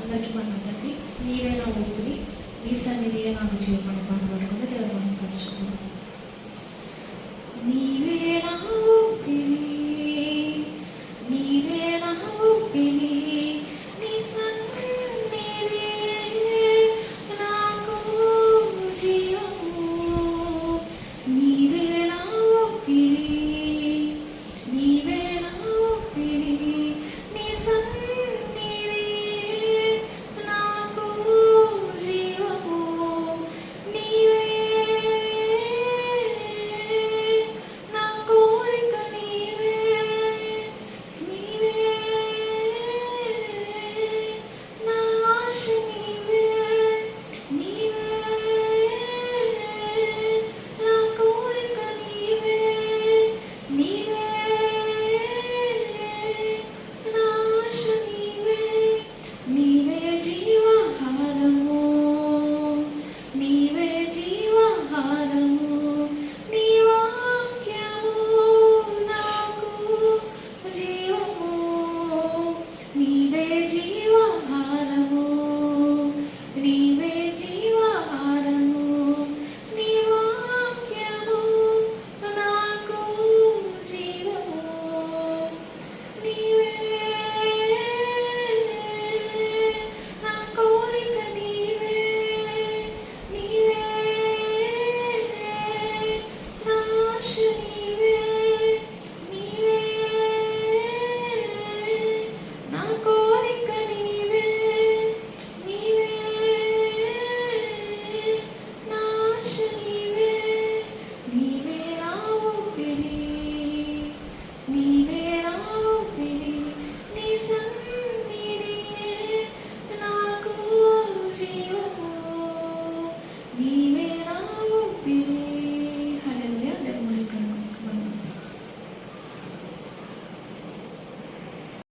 అందరికీ మనందరికీ నీవే నా ఊపిరి, నీ సన్నిధియే నాకు జీవమని పాట పడుకుంటే దేవుడు మనం పరుచుకున్నాం. నీవే నా ఊపిరి, నీవే నా ఊపిరి, నీ సన్నిధియే నాకు జీవము. నీవే నా ఊపిరి, నీవే నా ఊపిరి, నీ సన్నిధియే నాకు జీవము. నీవే నా కోరిక, నీవే నీవే నా ఆశ, నీవే నీవే నా కోరిక, నీవే నీవే నా ఆశ, నీవే నీవే జీవాహారము, నీవే జీవాహారము, నీ వాక్యము నాకు జీవము. నీవే జీవాహారము,